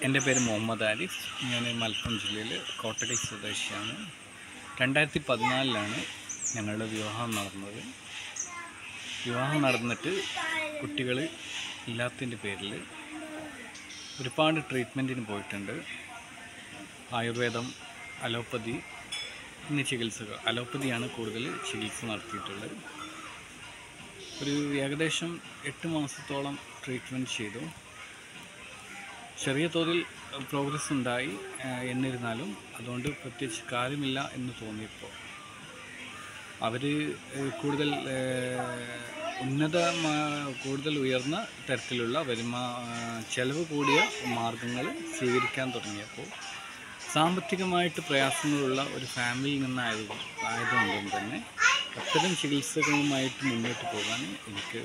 എൻ്റെ പേര് മുഹമ്മദ് ആരിഫ്. ഞാൻ മലപ്പുറം ജില്ലയിൽ കോട്ടക്കൽ സ്വദേശിയാണ്. 2014 ഞങ്ങളുടെ വിവാഹം നടന്നത്. വിവാഹം നടന്നിട്ട് കുട്ടികൾ ഇല്ലാത്തതിൻ്റെ പേരിൽ ഒരുപാട് ട്രീറ്റ്മെൻറ്റിന് പോയിട്ടുണ്ട്. ആയുർവേദം, അലോപ്പതി എന്നീ ചികിത്സകൾ. അലോപ്പതിയാണ് കൂടുതൽ ചികിത്സ നടത്തിയിട്ടുള്ളത്. ഒരു ഏകദേശം 8 മാസത്തോളം ട്രീറ്റ്മെൻറ്റ് ചെയ്തു. ചെറിയ തോതിൽ പ്രോഗ്രസ് ഉണ്ടായി. എന്നിരുന്നാലും അതുകൊണ്ട് പ്രത്യേകിച്ച് കാര്യമില്ല എന്ന് തോന്നിയപ്പോൾ അവർ കൂടുതൽ ഉയർന്ന തരത്തിലുള്ള ചെലവ് കൂടിയ മാർഗങ്ങൾ സ്വീകരിക്കാൻ തുടങ്ങിയപ്പോൾ സാമ്പത്തികമായിട്ട് പ്രയാസങ്ങളുള്ള ഒരു ഫാമിലിയിൽ നിന്നായതുകൊണ്ടും തന്നെ അത്തരം ചികിത്സകളുമായിട്ട് മുന്നോട്ട് പോകാൻ എനിക്ക്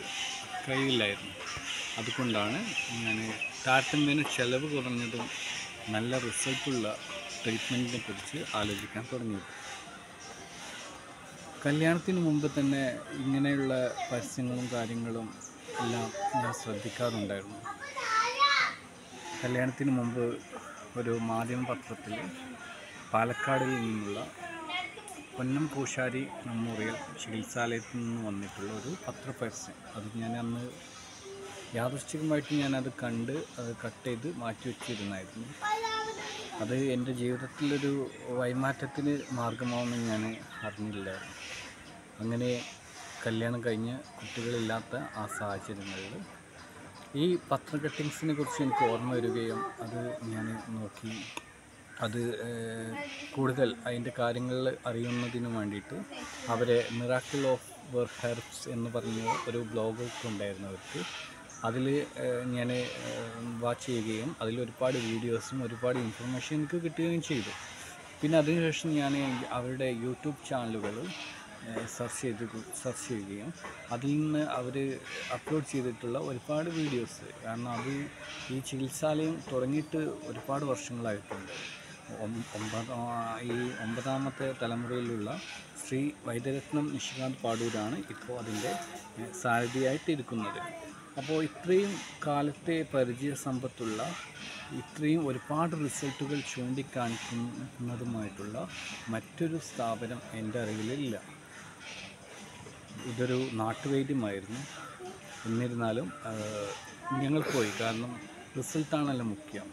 കഴിയില്ലായിരുന്നു. അതുകൊണ്ടാണ് ഞാൻ താരതമ്യേന ചെലവ് കുറഞ്ഞതും നല്ല റിസൾട്ടുള്ള ട്രീറ്റ്മെൻറ്റിനെ കുറിച്ച് ആലോചിക്കാൻ തുടങ്ങിയത്. കല്യാണത്തിന് മുമ്പ് തന്നെ ഇങ്ങനെയുള്ള പരസ്യങ്ങളും കാര്യങ്ങളും എല്ലാം ഞാൻ ശ്രദ്ധിക്കാറുണ്ടായിരുന്നു. കല്യാണത്തിന് മുമ്പ് ഒരു മാധ്യമപത്രത്തിൽ പാലക്കാടിൽ നിന്നുള്ള പൊന്നം പൂശാരി മെമ്മോറിയൽ ചികിത്സാലയത്തിൽ നിന്ന് വന്നിട്ടുള്ള ഒരു പത്രപരസ്യം, അത് ഞാൻ അന്ന് യാദൃശ്ചികമായിട്ട് ഞാനത് കണ്ട് അത് കട്ട് ചെയ്ത് മാറ്റി വച്ചിരുന്നായിരുന്നു. അത് എൻ്റെ ജീവിതത്തിലൊരു വൈമാറ്റത്തിന് മാർഗമാവുമെന്ന് ഞാൻ അറിഞ്ഞില്ലായിരുന്നു. അങ്ങനെ കല്യാണം കഴിഞ്ഞ് കുട്ടികളില്ലാത്ത ആ സാഹചര്യങ്ങളിൽ ഈ പത്ര കട്ടിങ്സിനെ കുറിച്ച് എനിക്ക് ഓർമ്മ വരികയും അത് ഞാൻ നോക്കി അത് കൂടുതൽ അതിൻ്റെ കാര്യങ്ങൾ അറിയുന്നതിന് വേണ്ടിയിട്ട് അവരെ മിറാക്കിൾ ഓഫ് ഹെർബ്സ് എന്ന് പറഞ്ഞ ഒരു ബ്ലോഗ് ഉണ്ടായിരുന്നു അവർക്ക്. അതിൽ ഞാൻ വാച്ച് ചെയ്യുകയും അതിൽ ഒരുപാട് വീഡിയോസും ഒരുപാട് ഇൻഫർമേഷൻ എനിക്ക് കിട്ടുകയും ചെയ്തു. പിന്നെ അതിനുശേഷം ഞാൻ അവരുടെ യൂട്യൂബ് ചാനലുകൾ സെർച്ച് ചെയ്യുകയും അതിൽ നിന്ന് അവർ അപ്ലോഡ് ചെയ്തിട്ടുള്ള ഒരുപാട് വീഡിയോസ്, കാരണം അത് ഈ ചികിത്സാലയം തുടങ്ങിയിട്ട് ഒരുപാട് വർഷങ്ങളായിട്ടുണ്ട്. ഈ 9ാമത്തെ തലമുറയിലുള്ള ശ്രീ വൈദ്യരത്നം നിഷികാന്ത് പാടൂരാണ് ഇപ്പോൾ അതിൻ്റെ സാരഥിയായിട്ടിരിക്കുന്നത്. അപ്പോൾ ഇത്രയും കാലത്തെ പരിചയസമ്പത്തുള്ള, ഇത്രയും ഒരുപാട് റിസൾട്ടുകൾ ചൂണ്ടിക്കാണിക്കുന്നതുമായിട്ടുള്ള മറ്റൊരു സ്ഥാപനം എൻ്റെ അറിവിലില്ല. ഇതൊരു നാട്ടുവൈദ്യമായിരുന്നു. എന്നിരുന്നാലും ഞങ്ങൾ പോയി, കാരണം റിസൾട്ടാണല്ലോ മുഖ്യം.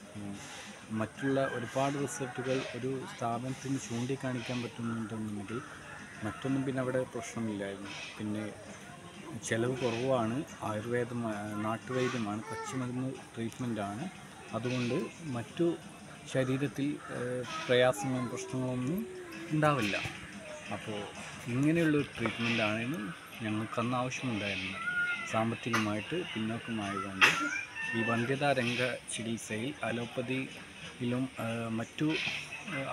മറ്റുള്ള ഒരുപാട് റിസൾട്ടുകൾ ഒരു സ്ഥാപനത്തിന് ചൂണ്ടിക്കാണിക്കാൻ പറ്റുന്നുണ്ടെന്നുണ്ടെങ്കിൽ മറ്റൊന്നും പിന്നെ അവിടെ പ്രശ്നമില്ലായിരുന്നു. പിന്നെ ചിലവ് കുറവാണ്, നാട്ടുവൈദ്യമാണ്, പച്ചമരുന്ന് ട്രീറ്റ്മെൻറ്റാണ്. അതുകൊണ്ട് മറ്റു ശരീരത്തിൽ പ്രയാസങ്ങളും പ്രശ്നങ്ങളൊന്നും ഉണ്ടാവില്ല. അപ്പോൾ ഇങ്ങനെയുള്ളൊരു ട്രീറ്റ്മെൻറ്റാണ് ഞങ്ങൾക്കന്ന് ആവശ്യമുണ്ടായിരുന്നത്. സാമ്പത്തികമായിട്ട് പിന്നോക്കമായതുകൊണ്ട് ഈ വന്ധ്യതാരംഗ ചികിത്സയിൽ അലോപ്പതിയിലും മറ്റു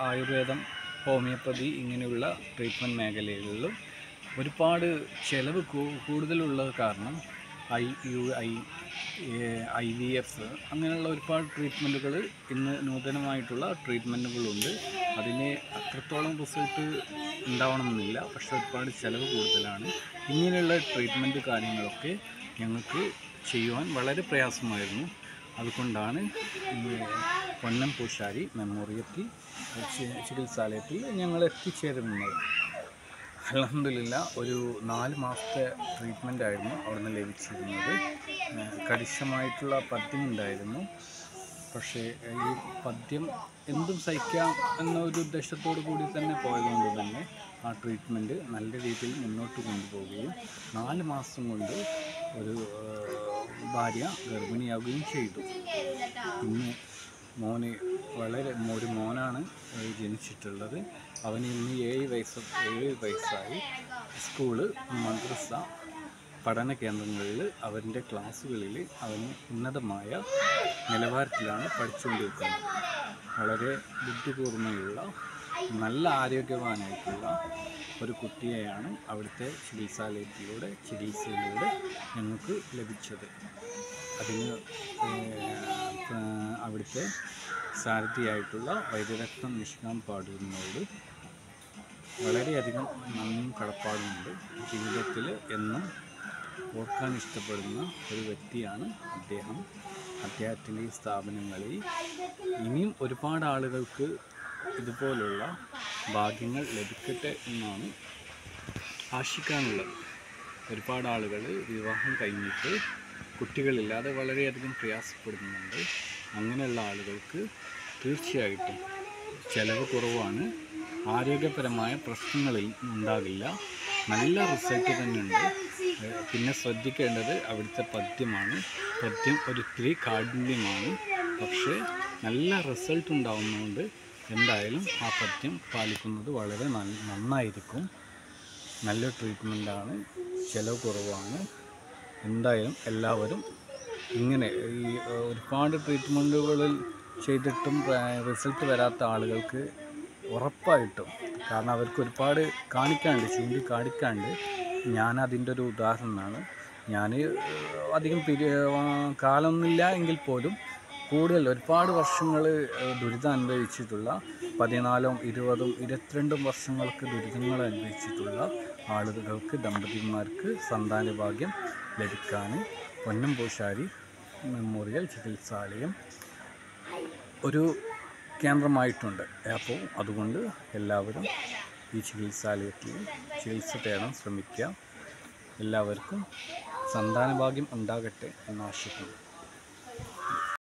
ആയുർവേദം, ഹോമിയോപ്പതി ഇങ്ങനെയുള്ള ട്രീറ്റ്മെൻറ്റ് മേഖലകളിലും ഒരുപാട് ചിലവ് കൂടുതലുള്ളത് കാരണം IVF അങ്ങനെയുള്ള ഒരുപാട് ട്രീറ്റ്മെൻറ്റുകൾ ഇന്ന് നൂതനമായിട്ടുള്ള ട്രീറ്റ്മെൻറ്റുകളുണ്ട്. അതിന് അത്രത്തോളം റിസൾട്ട് ഉണ്ടാവണമെന്നില്ല, പക്ഷെ ഒരുപാട് ചിലവ് കൂടുതലാണ്. ഇങ്ങനെയുള്ള ട്രീറ്റ്മെൻറ്റ് കാര്യങ്ങളൊക്കെ ഞങ്ങൾക്ക് ചെയ്യുവാൻ വളരെ പ്രയാസമായിരുന്നു. അതുകൊണ്ടാണ് ഈ പൊന്നം പൂശാരി മെമ്മോറിയൽ ചികിത്സാലയത്തിൽ ഞങ്ങൾ എത്തിച്ചേരുന്നത്. അൽഹംദുലില്ലാ ഒരു 4 മാസത്തെ ട്രീറ്റ്മെൻ്റ് ആയിരുന്നു അവിടുന്ന് ലഭിച്ചിരുന്നത്. കണിശമായിട്ടുള്ള പഥ്യമുണ്ടായിരുന്നു. പക്ഷേ ഈ പഥ്യം എന്തും സഹിക്കാം എന്നൊരു ഉദ്ദേശത്തോടു കൂടി തന്നെ പോയതുകൊണ്ട് തന്നെ ആ ട്രീറ്റ്മെൻറ്റ് നല്ല രീതിയിൽ മുന്നോട്ട് കൊണ്ടുപോവുകയും 4 മാസം കൊണ്ട് ഒരു ഭാര്യ ഗർഭിണിയാവുകയും ചെയ്തു. ഇന്ന് ഒരു മോനാണ് ജനിച്ചിട്ടുള്ളത്. അവന് ഇന്ന് 7 വയസ്സായി. സ്കൂള്, മദ്രസ, പഠന കേന്ദ്രങ്ങളിൽ അവൻ്റെ ക്ലാസ്സുകളിൽ അവന് ഉന്നതമായ നിലവാരത്തിലാണ് പഠിച്ചുകൊണ്ടിരിക്കുന്നത്. വളരെ ബുദ്ധികൂർമ്മയുള്ള, നല്ല ആരോഗ്യവാനായിട്ടുള്ള ഒരു കുട്ടിയെയാണ് അവിടുത്തെ ചികിത്സയിലൂടെ ഞങ്ങൾക്ക് ലഭിച്ചത്. അതിന് അവിടുത്തെ സാരഥിയായിട്ടുള്ള വൈദ്യരത്നം നിഷികാന്ത് പാടൂരിനോട് വളരെയധികം നന്ദിയും കടപ്പാടുമുണ്ട്. ജീവിതത്തിൽ എന്നും ഓർക്കാൻ ഇഷ്ടപ്പെടുന്ന ഒരു വ്യക്തിയാണ് അദ്ദേഹം. അദ്ദേഹത്തിൻ്റെ ഈ സ്ഥാപനങ്ങളിൽ ഇനിയും ഒരുപാട് ആളുകൾക്ക് ഇതുപോലുള്ള ഭാഗ്യങ്ങൾ ലഭിക്കട്ടെ എന്നാണ് ആശിക്കാനുള്ളത്. ഒരുപാട് ആളുകൾ വിവാഹം കഴിഞ്ഞിട്ട് കുട്ടികളില്ലാതെ വളരെയധികം പ്രയാസപ്പെടുന്നുണ്ട്. അങ്ങനെയുള്ള ആളുകൾക്ക് തീർച്ചയായിട്ടും ചിലവ് കുറവാണ്, ആരോഗ്യപരമായ പ്രശ്നങ്ങളിൽ ഉണ്ടാകില്ല, നല്ല റിസൾട്ട് തന്നെയുണ്ട്. പിന്നെ ശ്രദ്ധിക്കേണ്ടത് അവിടുത്തെ പഥ്യമാണ്. പഥ്യം ഒരിത്തിരി കാഠിന്യമാണ്, പക്ഷേ നല്ല റിസൾട്ട് ഉണ്ടാവുന്നതുകൊണ്ട് എന്തായാലും ആ പഥ്യം പാലിക്കുന്നത് വളരെ നന്നായിരിക്കും. നല്ല ട്രീറ്റ്മെൻറ്റാണ്, ചിലവ് കുറവാണ്. എന്തായാലും എല്ലാവരും ഇങ്ങനെ ഈ ഒരുപാട് ട്രീറ്റ്മെൻറ്റുകളിൽ ചെയ്തിട്ടും റിസൾട്ട് വരാത്ത ആളുകൾക്ക് ഉറപ്പായിട്ടും, കാരണം അവർക്ക് ഒരുപാട് കാണിക്കാണ്ട് ഞാനതിൻ്റെ ഒരു ഉദാഹരണമാണ്. ഞാൻ അധികം കാലമൊന്നുമില്ല എങ്കിൽ പോലും കൂടുതൽ ഒരുപാട് വർഷങ്ങൾ ദുരിതം അനുഭവിച്ചിട്ടുള്ള 14, 20, 22 വർഷങ്ങൾക്ക് ദുരിതങ്ങൾ അനുഭവിച്ചിട്ടുള്ള ആളുകൾക്ക്, ദമ്പതിമാർക്ക് സന്താനഭാഗ്യം ലഭിക്കാൻ പൊന്നമ്പൂശാരി മെമ്മോറിയൽ ചികിത്സാലയം ഒരു കേന്ദ്രമായിട്ടുണ്ട്. അപ്പോൾ അതുകൊണ്ട് എല്ലാവരും ഈ ചികിത്സാലയത്തിൽ ചികിത്സ തേടാൻ ശ്രമിക്കുക. എല്ലാവർക്കും സന്താനഭാഗ്യം ഉണ്ടാകട്ടെ എന്ന് ആശിക്കുന്നു.